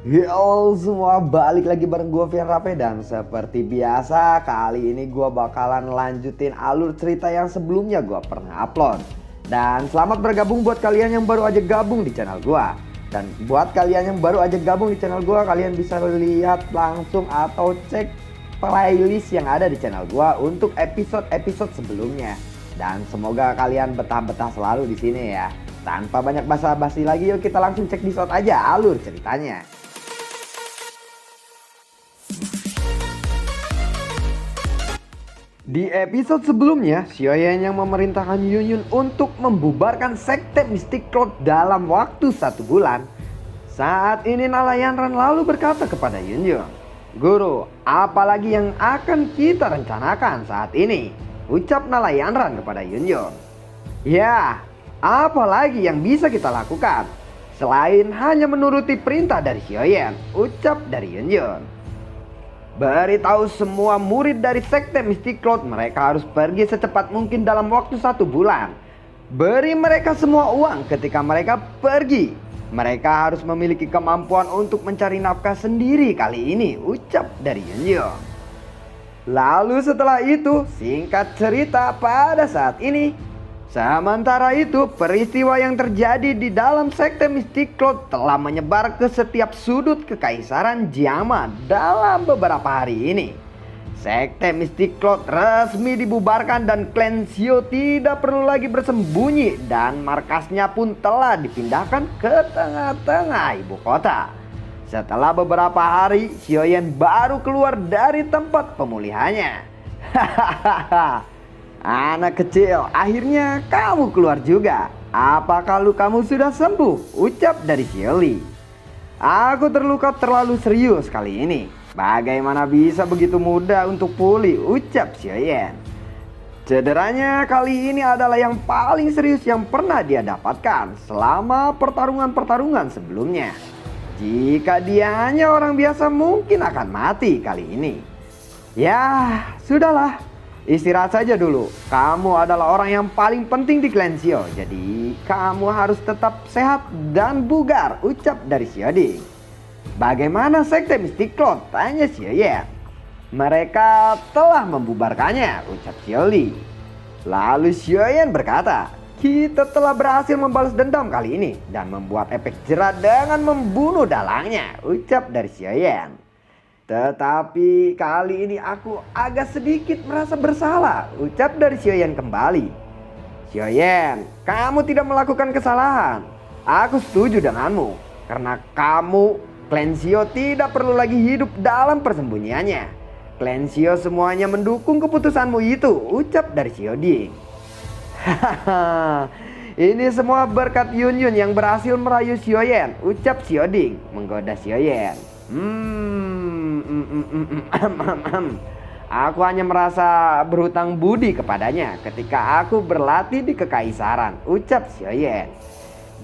Yo semua, balik lagi bareng gue Fian Rape. Dan seperti biasa kali ini gue bakalan lanjutin alur cerita yang sebelumnya gue pernah upload. Dan selamat bergabung buat kalian yang baru aja gabung di channel gue. Dan buat kalian yang baru aja gabung di channel gue, kalian bisa lihat langsung atau cek playlist yang ada di channel gue untuk episode-episode sebelumnya. Dan semoga kalian betah-betah selalu di sini ya. Tanpa banyak basa-basi lagi, yuk kita langsung cek di shot aja alur ceritanya. Di episode sebelumnya, Xiaoyan yang memerintahkan Yunyun untuk membubarkan sekte Mystic Cloud dalam waktu 1 bulan. Saat ini Nalayanran lalu berkata kepada Yunyun, "Guru, apalagi yang akan kita rencanakan saat ini?" Ucap Nalayanran kepada Yunyun. "Ya, apalagi yang bisa kita lakukan selain hanya menuruti perintah dari Xiaoyan?" Ucap dari Yunyun. "Beritahu semua murid dari sekte Mystic Cloud mereka harus pergi secepat mungkin dalam waktu 1 bulan. Beri mereka semua uang ketika mereka pergi. Mereka harus memiliki kemampuan untuk mencari nafkah sendiri kali ini," ucap dari Yunyun. Lalu setelah itu, singkat cerita pada saat ini, sementara itu peristiwa yang terjadi di dalam sekte Mystic Cloud telah menyebar ke setiap sudut kekaisaran Jiama dalam beberapa hari ini. Sekte Mystic Cloud resmi dibubarkan dan klan Xiao tidak perlu lagi bersembunyi, dan markasnya pun telah dipindahkan ke tengah-tengah ibu kota. Setelah beberapa hari, Xiaoyan baru keluar dari tempat pemulihannya. Hahaha. "Anak kecil, akhirnya kamu keluar juga. Apakah lukamu sudah sembuh?" Ucap dari Xiaoli. "Aku terluka terlalu serius kali ini. Bagaimana bisa begitu mudah untuk pulih?" Ucap Xiaoyan. Cederanya kali ini adalah yang paling serius yang pernah dia dapatkan selama pertarungan-pertarungan sebelumnya. Jika dia hanya orang biasa mungkin akan mati kali ini. "Ya, sudahlah. Istirahat saja dulu. Kamu adalah orang yang paling penting di klan Xiao. Jadi kamu harus tetap sehat dan bugar," ucap dari Xiaoding. "Bagaimana sekte Mystic Cloud?" tanya Xiaoyan. "Mereka telah membubarkannya," ucap Xiaoli. Lalu Xiaoyan berkata, "Kita telah berhasil membalas dendam kali ini dan membuat efek jera dengan membunuh dalangnya," ucap dari Xiaoyan. "Tetapi kali ini aku agak sedikit merasa bersalah," ucap dari Xiaoyan kembali. "Xiaoyan, kamu tidak melakukan kesalahan. Aku setuju denganmu. Karena kamu, klan Xiao tidak perlu lagi hidup dalam persembunyiannya. Klan Xiao semuanya mendukung keputusanmu itu," ucap dari Xiaoding. "Hahaha, ini semua berkat Yunyun yang berhasil merayu Xiaoyan," ucap Xiaoding menggoda Xiaoyan. "Aku hanya merasa berhutang budi kepadanya ketika aku berlatih di kekaisaran," ucap Xiaoyan.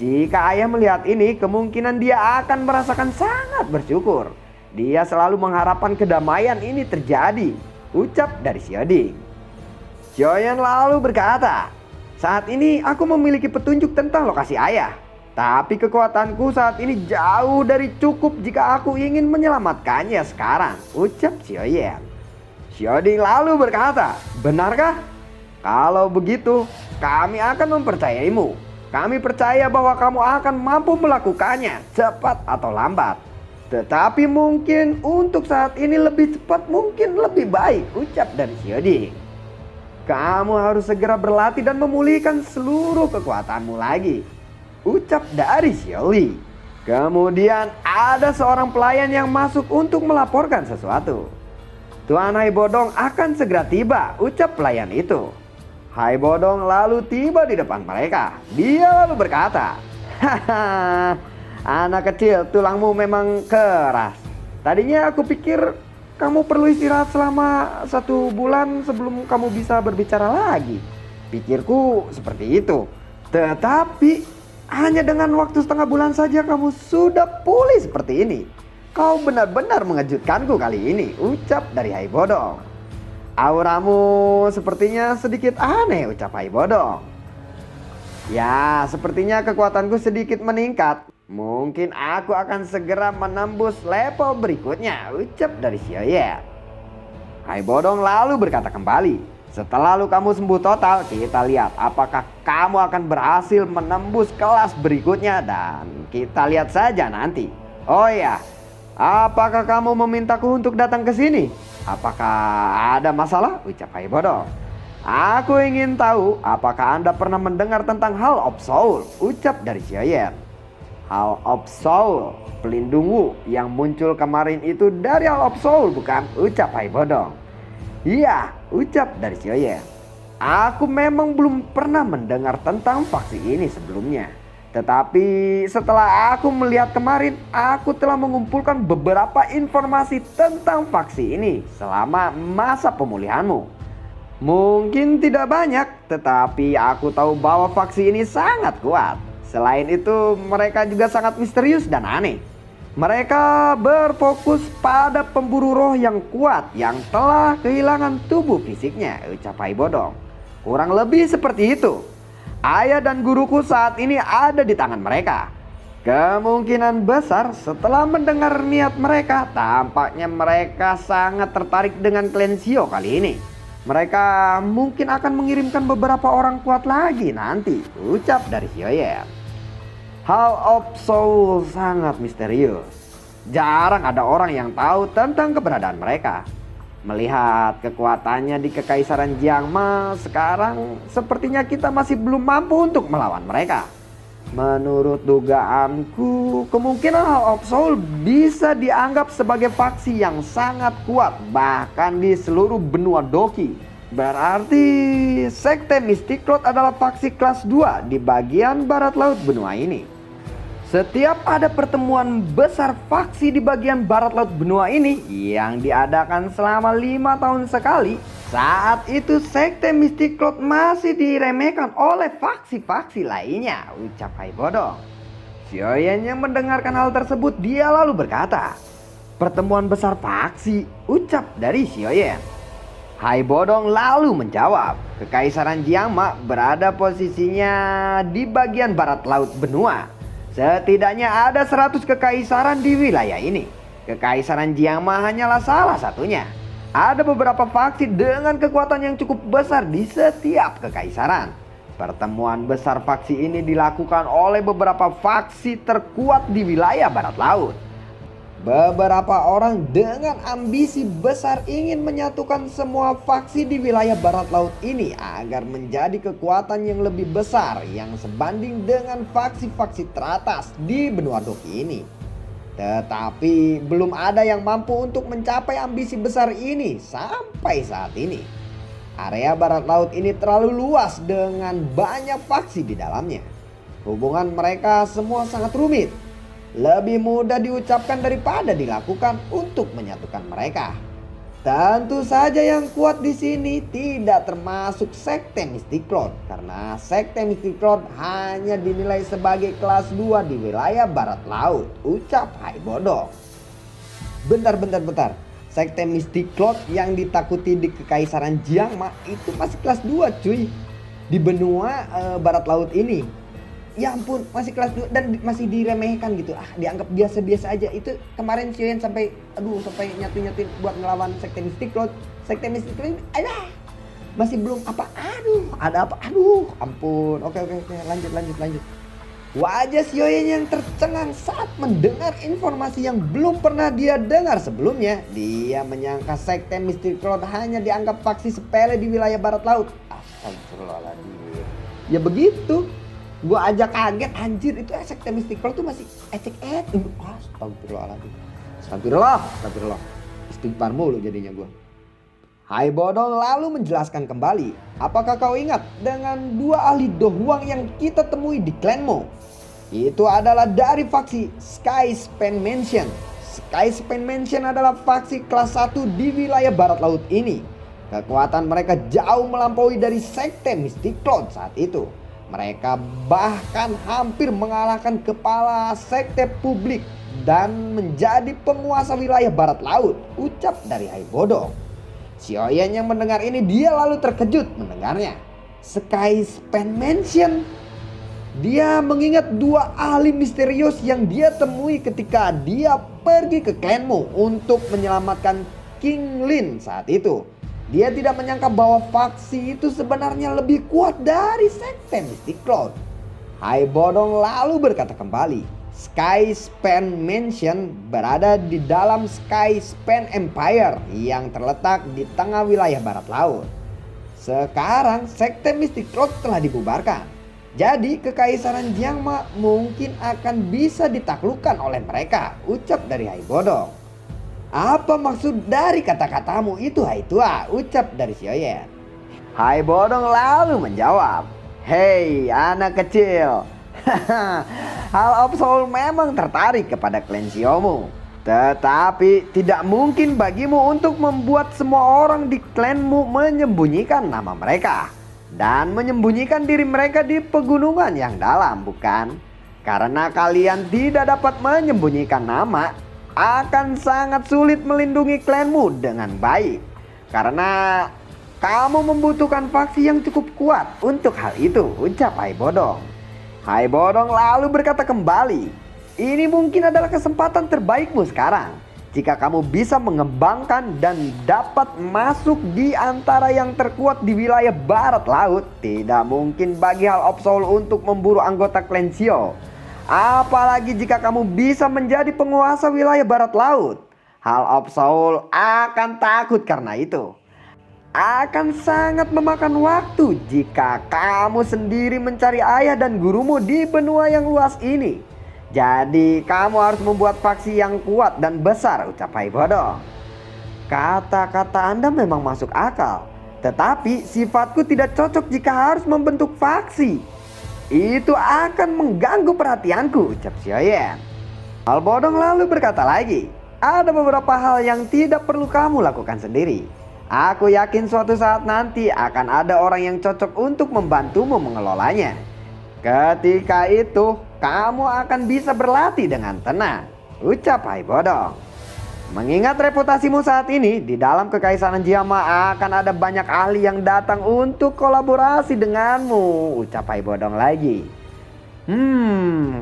"Jika ayah melihat ini, kemungkinan dia akan merasakan sangat bersyukur. Dia selalu mengharapkan kedamaian ini terjadi," ucap dari Xiaoding. Xiaoyan lalu berkata, "Saat ini aku memiliki petunjuk tentang lokasi ayah. Tapi kekuatanku saat ini jauh dari cukup jika aku ingin menyelamatkannya sekarang," ucap Xiaoyan. Xiaoding lalu berkata, "Benarkah? Kalau begitu, kami akan mempercayaimu. Kami percaya bahwa kamu akan mampu melakukannya, cepat atau lambat. Tetapi mungkin untuk saat ini lebih cepat mungkin lebih baik," ucap dari Xiaoding. "Kamu harus segera berlatih dan memulihkan seluruh kekuatanmu lagi," ucap dari Xiaoli. Kemudian ada seorang pelayan yang masuk untuk melaporkan sesuatu. "Tuan Hai Bodong akan segera tiba," ucap pelayan itu. Hai Bodong lalu tiba di depan mereka. Dia lalu berkata, "Haha, anak kecil, tulangmu memang keras. Tadinya aku pikir kamu perlu istirahat selama 1 bulan sebelum kamu bisa berbicara lagi. Pikirku seperti itu. Tetapi hanya dengan waktu setengah bulan saja kamu sudah pulih seperti ini. Kau benar-benar mengejutkanku kali ini," ucap dari Hai Bodong. "Auramu sepertinya sedikit aneh," ucap Hai Bodong. "Ya, sepertinya kekuatanku sedikit meningkat. Mungkin aku akan segera menembus level berikutnya, ucap dari Xiaoyan. Hai Bodong lalu berkata kembali, setelah kamu sembuh total, kita lihat apakah kamu akan berhasil menembus kelas berikutnya dan kita lihat saja nanti. Oh ya, apakah kamu memintaku untuk datang ke sini? Apakah ada masalah? Ucap Hai Bodong. Aku ingin tahu apakah Anda pernah mendengar tentang Hall of Soul, ucap dari Xiaoyan. Hall of Soul, pelindung Wu yang muncul kemarin itu dari Hall of Soul bukan? Ucap Hai Bodong. Iya, ucap dari Xiaoyan. Aku memang belum pernah mendengar tentang faksi ini sebelumnya. Tetapi setelah aku melihat kemarin, aku telah mengumpulkan beberapa informasi tentang faksi ini selama masa pemulihanmu. Mungkin tidak banyak, tetapi aku tahu bahwa faksi ini sangat kuat. Selain itu, mereka juga sangat misterius dan aneh. Mereka berfokus pada pemburu roh yang kuat yang telah kehilangan tubuh fisiknya, ucap Hai Bodong. Kurang lebih seperti itu. Ayah dan guruku saat ini ada di tangan mereka. Kemungkinan besar setelah mendengar niat mereka, tampaknya mereka sangat tertarik dengan klan Xiao kali ini. Mereka mungkin akan mengirimkan beberapa orang kuat lagi nanti, ucap dari Xiaoyan. Hall of Soul sangat misterius. Jarang ada orang yang tahu tentang keberadaan mereka. Melihat kekuatannya di Kekaisaran Jiangma sekarang, sepertinya kita masih belum mampu untuk melawan mereka. Menurut dugaanku, kemungkinan Hall of Soul bisa dianggap sebagai faksi yang sangat kuat bahkan di seluruh benua Doki. Berarti Sekte Mystic Cloud adalah faksi kelas 2 di bagian barat laut benua ini. Setiap ada pertemuan besar faksi di bagian barat laut benua ini yang diadakan selama 5 tahun sekali, saat itu Sekte Mystic Cloud masih diremehkan oleh faksi-faksi lainnya, ucap Hai Bodong. Xiaoyan yang mendengarkan hal tersebut, dia lalu berkata, pertemuan besar faksi, ucap dari Xiaoyan. Hai Bodong lalu menjawab, Kekaisaran Jiangma berada posisinya di bagian barat laut benua. Setidaknya ada 100 kekaisaran di wilayah ini. Kekaisaran Jiangma hanyalah salah satunya. Ada beberapa faksi dengan kekuatan yang cukup besar di setiap kekaisaran. Pertemuan besar faksi ini dilakukan oleh beberapa faksi terkuat di wilayah barat laut. Beberapa orang dengan ambisi besar ingin menyatukan semua faksi di wilayah barat laut ini agar menjadi kekuatan yang lebih besar yang sebanding dengan faksi-faksi teratas di benua Doki ini. Tetapi belum ada yang mampu untuk mencapai ambisi besar ini sampai saat ini. Area barat laut ini terlalu luas dengan banyak faksi di dalamnya. Hubungan mereka semua sangat rumit. Lebih mudah diucapkan daripada dilakukan untuk menyatukan mereka. Tentu saja yang kuat di sini tidak termasuk Sekte Mystic Cloud, karena Sekte Mystic Cloud hanya dinilai sebagai kelas 2 di wilayah barat laut, ucap Hai Bodong. Bentar. Sekte Mystic Cloud yang ditakuti di Kekaisaran Jiangma itu masih kelas 2 cuy. Di benua barat laut ini. Ya ampun, masih kelas 2 dan masih diremehkan gitu. Dianggap biasa-biasa aja. Itu kemarin Xiaoyan sampai nyatu-nyatuin buat ngelawan Sekte Mystic Cloud. Sekte Mystic Cloud masih belum apa. Ada apa? Ampun. Oke, lanjut. Wajah Xiaoyan yang tercengang saat mendengar informasi yang belum pernah dia dengar sebelumnya. Dia menyangka Sekte Mystic Cloud hanya dianggap faksi sepele di wilayah barat laut. Astagfirullahaladzim. Ya begitu. Gua aja kaget, anjir, itu Sekte Mystic Cloud tuh masih ecek-ecek. Astagfirullah. Istighfar mulu jadinya gua. Hai Bodong lalu menjelaskan kembali, apakah kau ingat dengan 2 ahli Do Huang yang kita temui di klanmu? Itu adalah dari faksi Sky Span Mansion. Sky Span Mansion adalah faksi kelas 1 di wilayah barat laut ini. Kekuatan mereka jauh melampaui dari Sekte Mystic Cloud saat itu. Mereka bahkan hampir mengalahkan kepala sekte publik dan menjadi penguasa wilayah barat laut, ucap dari Hai Bodong. Xiaoyan yang mendengar ini dia lalu terkejut mendengarnya. Sky Span Mansion. Dia mengingat dua ahli misterius yang dia temui ketika dia pergi ke klanmu untuk menyelamatkan King Lin saat itu. Dia tidak menyangka bahwa faksi itu sebenarnya lebih kuat dari sekte Mystic Cloud. Hai Bodong lalu berkata kembali, Sky Span Mansion berada di dalam Sky Span Empire yang terletak di tengah wilayah barat laut. Sekarang sekte Mystic Cloud telah dibubarkan. Jadi kekaisaran Jiangma mungkin akan bisa ditaklukkan oleh mereka, ucap dari Hai Bodong. Apa maksud dari kata-katamu itu Hai Tua, ucap dari Xiaoyan. Hai Bodong lalu menjawab, hei anak kecil, Hall of Soul memang tertarik kepada klan Xiaomu. Tetapi tidak mungkin bagimu untuk membuat semua orang di klanmu menyembunyikan nama mereka. Dan menyembunyikan diri mereka di pegunungan yang dalam, bukan? Karena kalian tidak dapat menyembunyikan nama, akan sangat sulit melindungi klanmu dengan baik. Karena kamu membutuhkan faksi yang cukup kuat untuk hal itu, ucap Hai Bodong. Hai Bodong lalu berkata kembali, ini mungkin adalah kesempatan terbaikmu sekarang. Jika kamu bisa mengembangkan dan dapat masuk di antara yang terkuat di wilayah barat laut, tidak mungkin bagi Hall of Soul untuk memburu anggota klan Xiao. Apalagi jika kamu bisa menjadi penguasa wilayah barat laut. Hall of Soul akan takut karena itu. Akan sangat memakan waktu jika kamu sendiri mencari ayah dan gurumu di benua yang luas ini. Jadi kamu harus membuat faksi yang kuat dan besar, ucap Hai Bodong. Kata-kata Anda memang masuk akal. Tetapi sifatku tidak cocok jika harus membentuk faksi. Itu akan mengganggu perhatianku, ucap Xiaoyan. Hai Bodong lalu berkata lagi, ada beberapa hal yang tidak perlu kamu lakukan sendiri. Aku yakin suatu saat nanti akan ada orang yang cocok untuk membantumu mengelolanya. Ketika itu, kamu akan bisa berlatih dengan tenang, ucap Hai Bodong. Mengingat reputasimu saat ini, di dalam kekaisaran Jiangma akan ada banyak ahli yang datang untuk kolaborasi denganmu, ucap Hai Bodong lagi.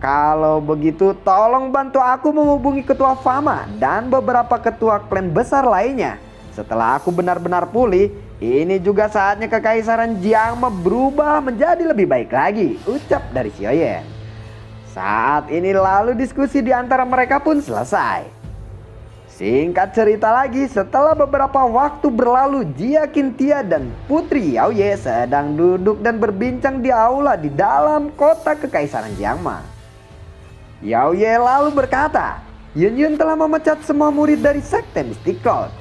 Kalau begitu tolong bantu aku menghubungi ketua Fama dan beberapa ketua klan besar lainnya. Setelah aku benar-benar pulih, ini juga saatnya kekaisaran Jiangma berubah menjadi lebih baik lagi, ucap dari Xiaoyan. Saat ini lalu diskusi di antara mereka pun selesai. Singkat cerita lagi, setelah beberapa waktu berlalu, Jia Qintia dan Putri Yaoye sedang duduk dan berbincang di aula di dalam kota kekaisaran Jiangma. Yaoye lalu berkata, Yun Yun telah memecat semua murid dari sekte Mystic Cloud.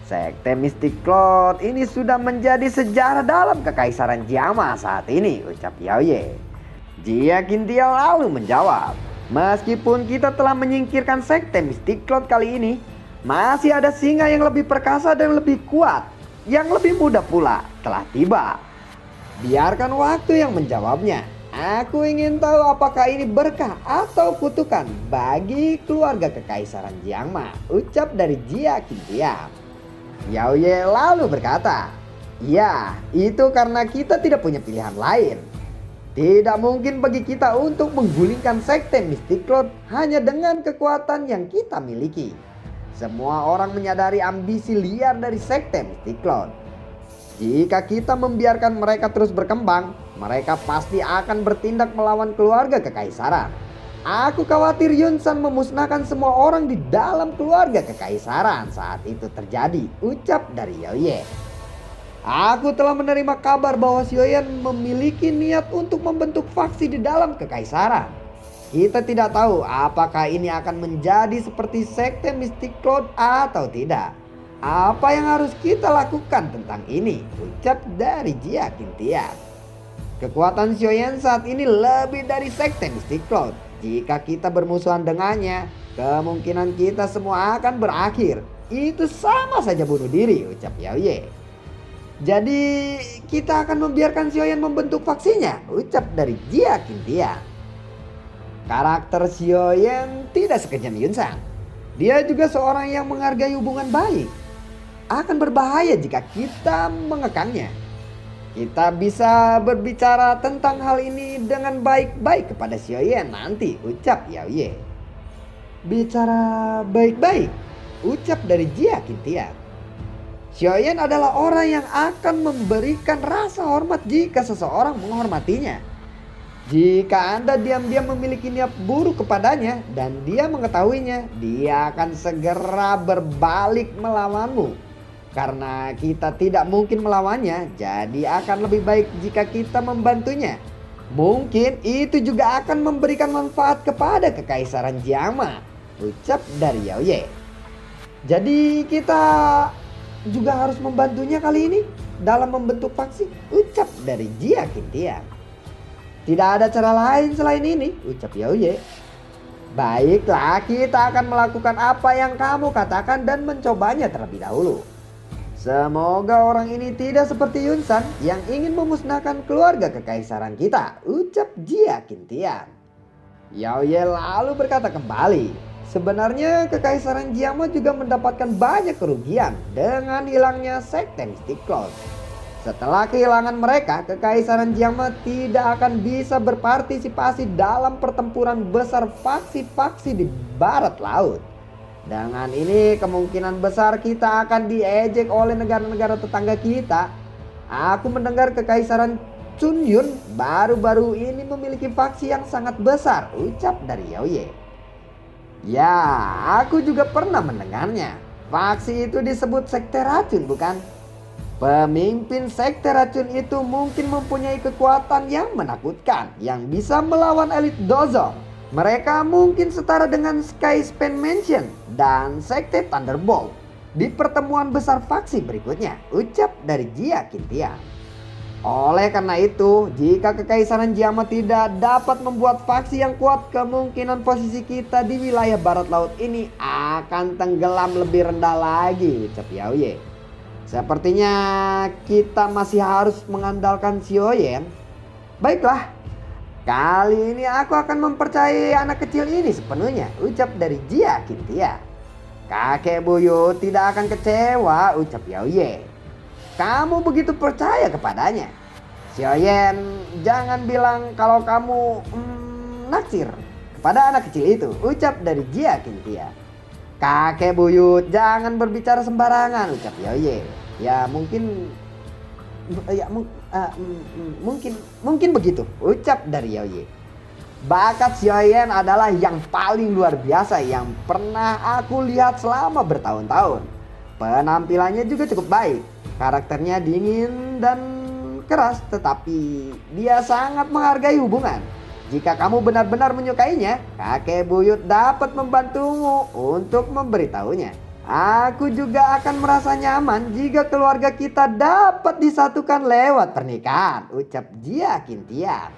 Sekte Mystic Cloud ini sudah menjadi sejarah dalam kekaisaran Jiangma saat ini, ucap Yaoye. Jia Qintia lalu menjawab, meskipun kita telah menyingkirkan sekte Mystic Cloud kali ini, masih ada singa yang lebih perkasa dan lebih kuat, yang lebih muda pula telah tiba. Biarkan waktu yang menjawabnya. Aku ingin tahu apakah ini berkah atau kutukan bagi keluarga kekaisaran Jiangma, ucap dari Jia Qintia. Yaoye lalu berkata, ya, itu karena kita tidak punya pilihan lain. Tidak mungkin bagi kita untuk menggulingkan sekte Mystic Cloud hanya dengan kekuatan yang kita miliki. Semua orang menyadari ambisi liar dari sekte Mystic Cloud. Jika kita membiarkan mereka terus berkembang, mereka pasti akan bertindak melawan keluarga kekaisaran. Aku khawatir Yun San memusnahkan semua orang di dalam keluarga kekaisaran saat itu terjadi, ucap dari Yaoye. Aku telah menerima kabar bahwa Xiaoyan memiliki niat untuk membentuk faksi di dalam kekaisaran. Kita tidak tahu apakah ini akan menjadi seperti sekte Mystic Cloud atau tidak. Apa yang harus kita lakukan tentang ini, ucap dari Jia Qintia. Kekuatan Xiaoyan saat ini lebih dari sekte Mystic Cloud. Jika kita bermusuhan dengannya, kemungkinan kita semua akan berakhir. Itu sama saja bunuh diri, ucap Yaoye. Jadi kita akan membiarkan Xiaoyan membentuk faksinya, ucap dari Jia Qintia. Karakter Xiaoyan tidak sekejam Yun San. Dia juga seorang yang menghargai hubungan baik. Akan berbahaya jika kita mengekangnya. Kita bisa berbicara tentang hal ini dengan baik-baik kepada Xiaoyan nanti, ucap Yao Ye. Bicara baik-baik, ucap dari Jia Qintian. Xiaoyan adalah orang yang akan memberikan rasa hormat jika seseorang menghormatinya. Jika Anda diam-diam memiliki niat buruk kepadanya dan dia mengetahuinya, dia akan segera berbalik melawanmu. Karena kita tidak mungkin melawannya, jadi akan lebih baik jika kita membantunya. Mungkin itu juga akan memberikan manfaat kepada Kekaisaran Jiangma, ucap dari Yao Ye. Jadi kita juga harus membantunya kali ini dalam membentuk faksi, ucap dari Jia Qintian. Tidak ada cara lain selain ini, ucap Yao Ye. Baiklah, kita akan melakukan apa yang kamu katakan dan mencobanya terlebih dahulu. Semoga orang ini tidak seperti Yun San yang ingin memusnahkan keluarga kekaisaran kita, ucap Jia Qintian. Yao Ye lalu berkata kembali, sebenarnya Kekaisaran Jiangma juga mendapatkan banyak kerugian dengan hilangnya sekte Mystic Cloud. Setelah kehilangan mereka, Kekaisaran Jiangma tidak akan bisa berpartisipasi dalam pertempuran besar faksi-faksi di barat laut. Dengan ini kemungkinan besar kita akan diejek oleh negara-negara tetangga kita. Aku mendengar Kekaisaran Chunyun baru-baru ini memiliki faksi yang sangat besar, ucap dari Yao Ye. Ya, aku juga pernah mendengarnya. Faksi itu disebut sekte racun, bukan? Pemimpin sekte racun itu mungkin mempunyai kekuatan yang menakutkan yang bisa melawan elit Dozong. Mereka mungkin setara dengan Sky Span Mansion dan sekte Thunderbolt di pertemuan besar faksi berikutnya, ucap dari Jia Qintian. Oleh karena itu, jika Kekaisaran Jiangma tidak dapat membuat faksi yang kuat, kemungkinan posisi kita di wilayah barat laut ini akan tenggelam lebih rendah lagi, ucap Yao Ye. Sepertinya kita masih harus mengandalkan Xiaoyan. Baiklah, kali ini aku akan mempercayai anak kecil ini sepenuhnya, ucap dari Jia Qintian. Kakek buyut tidak akan kecewa, ucap Yao Ye. Kamu begitu percaya kepadanya. Xiaoyan, jangan bilang kalau kamu naksir kepada anak kecil itu, ucap dari Jia Qintian. Kakek buyut, jangan berbicara sembarangan, ucap Yao Ye. Ya mungkin mungkin begitu, ucap dari Yao Ye. Bakat Xiaoyan adalah yang paling luar biasa yang pernah aku lihat selama bertahun-tahun. Penampilannya juga cukup baik. Karakternya dingin dan keras, tetapi dia sangat menghargai hubungan. Jika kamu benar-benar menyukainya, kakek buyut dapat membantumu untuk memberitahunya. Aku juga akan merasa nyaman jika keluarga kita dapat disatukan lewat pernikahan, ucap Jia Qintian.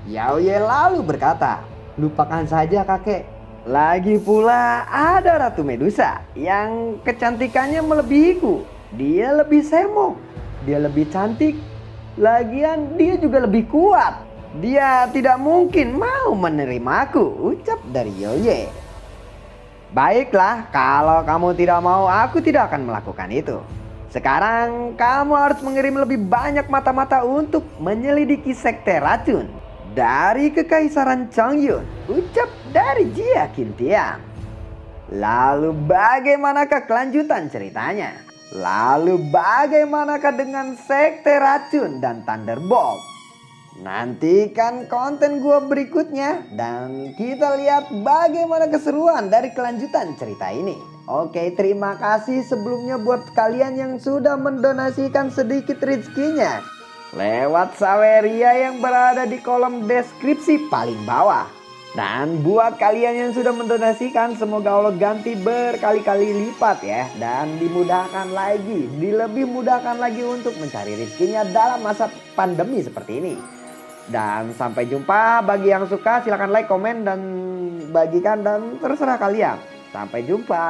Yao Ye lalu berkata, lupakan saja kakek. Lagi pula ada Ratu Medusa yang kecantikannya melebihiku. Dia lebih semok, dia lebih cantik, lagian dia juga lebih kuat. Dia tidak mungkin mau menerimaku, ucap dari Yao Ye. Baiklah, kalau kamu tidak mau, aku tidak akan melakukan itu. Sekarang kamu harus mengirim lebih banyak mata-mata untuk menyelidiki sekte racun dari Kekaisaran Chongyun, ucap dari Jia Qintian. Lalu bagaimanakah kelanjutan ceritanya? Lalu bagaimanakah dengan sekte racun dan Thunderbolt? Nantikan konten gua berikutnya dan kita lihat bagaimana keseruan dari kelanjutan cerita ini. Oke, terima kasih sebelumnya buat kalian yang sudah mendonasikan sedikit rezekinya lewat Saweria yang berada di kolom deskripsi paling bawah. Dan buat kalian yang sudah mendonasikan, semoga Allah ganti berkali-kali lipat ya. Dan dimudahkan lagi, lebih mudahkan lagi untuk mencari rezekinya dalam masa pandemi seperti ini. Dan sampai jumpa, bagi yang suka silahkan like, komen, dan bagikan, dan terserah kalian. Sampai jumpa.